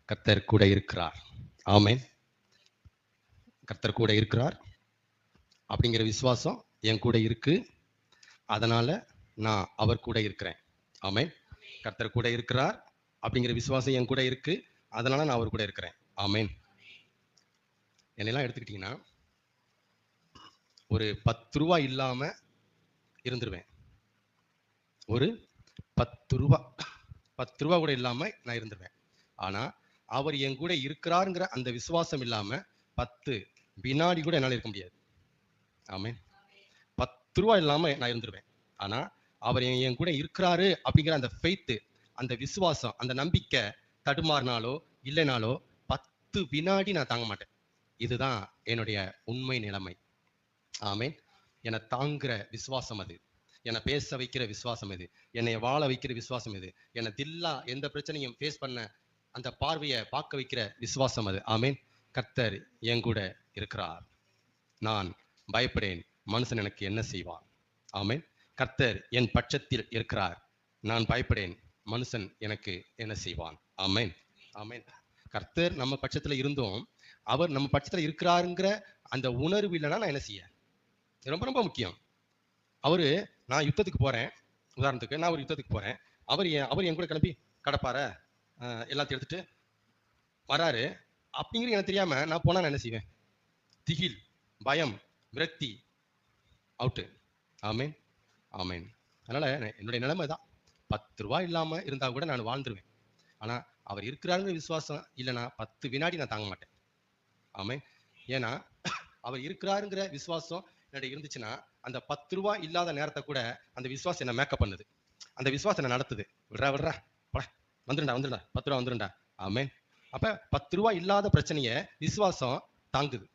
கர்த்தர் கூட இருக்கிறார். ஆமென். கர்த்தர் கூட இருக்கிறார் அப்படிங்கிற விசுவாசம் என் கூட இருக்கு. அதனால நான் அவர் கூட இருக்கிறேன். ஆமென். கர்த்தர் கூட இருக்கிறார் அப்படிங்கிற விசுவாசம் என் கூட இருக்கு. அதனால நான் அவர் கூட இருக்கிறேன். ஆமென். என்னெல்லாம் எடுத்துக்கிட்டீங்கன்னா, ஒரு 10 ரூபா இல்லாம இருந்துருவேன். ஒரு 10 ரூபா 10 ரூபா கூட இல்லாம நான் இருந்துருவேன். ஆனா அவர் என் கூட இருக்கிறாருங்கிற அந்த விசுவாசம் இல்லாம 10 வினாடி கூட என்னால இருக்க முடியாது. ஆமென். 10 ரூபா இல்லாம நான் இருந்துருவேன். ஆனா அவர் என் கூட இருக்கிறாரு அப்படிங்கிற அந்த ஃபெய்த், அந்த விசுவாசம், அந்த நம்பிக்கை தடுமாறினாலோ இல்லைனாலோ 10 வினாடி நான் தாங்க மாட்டேன். இதுதான் என்னுடைய உண்மை நிலைமை. ஆமென். என்னை தாங்குற விசுவாசம் அது. என்னை பேச வைக்கிற விசுவாசம் இது. என்னை வாழ வைக்கிற விசுவாசம் இது. என்னை தில்லா எந்த பிரச்சனையும் ஃபேஸ் பண்ண அந்த பார்வையை பார்க்க வைக்கிற விசுவாசம் அது. ஆமென். கர்த்தர் என் கூட இருக்கிறார். நான் பயப்படேன். மனுஷன் எனக்கு என்ன செய்வான்? ஆமென். கர்த்தர் என் பட்சத்தில் இருக்கிறார். நான் பயப்படேன். மனுஷன் எனக்கு என்ன செய்வான்? ஆமென். ஆமென். கர்த்தர் நம்ம பட்சத்துல இருந்தும் அவர் நம்ம பட்சத்துல இருக்கிறாருங்கிற அந்த உணர்வு இல்லைன்னா நான் என்ன செய்ய? ரொம்ப ரொம்ப முக்கியம். அவரு நான் யுத்தத்துக்கு போறேன். உதாரணத்துக்கு நான் ஒரு யுத்தத்துக்கு போறேன். அவர் என் கூட கிளம்பி கடப்பார எல்லாத்தையும் எடுத்துட்டு வராரு. அப்படிங்கிறது எனக்கு தெரியாம நான் போனா நான் என்ன செய்வேன்? திகில், பயம், விரக்தி, அவுட்டு. ஆமென். ஆமென். அதனால என்னுடைய நிலைமை தான். 10 ரூபா இல்லாம இருந்தா கூட நான் வாழ்ந்துருவேன். ஆனா அவர் இருக்கிறாருங்கிற விசுவாசம் இல்லைன்னா 10 வினாடி நான் தாங்க மாட்டேன். ஆமென். ஏன்னா அவர் இருக்கிறாருங்கிற விசுவாசம் என்னுடைய இருந்துச்சுன்னா அந்த 10 ரூபா இல்லாத நேரத்தை கூட அந்த விசுவாசம் என்ன மேக்கப் பண்ணுது. அந்த விசுவாசம் என்ன நடத்துது. விடுறா விடுறா போடா, வந்துருண்டா 10 ரூபா வந்துருண்டா. ஆமென். அப்ப 10 ரூபா இல்லாத பிரச்சனையை விசுவாசம் தாங்குது.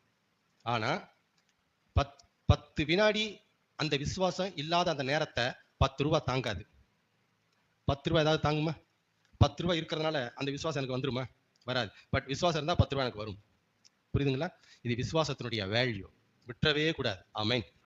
ஆனா 10 வினாடி அந்த விசுவாசம் இல்லாத அந்த நேரத்தை 10 ரூபா தாங்காது. 10 ரூபா ஏதாவது தாங்குமா? 10 ரூபா இருக்கிறதுனால அந்த விசுவாசம் எனக்கு வந்துருமா? வராது. பட் விசுவாசம் இருந்தா 10 ரூபா எனக்கு வரும். புரியுதுங்களா? இது விசுவாசத்தினுடைய வேல்யூ. விட்டுறவே கூடாது. ஆமென்.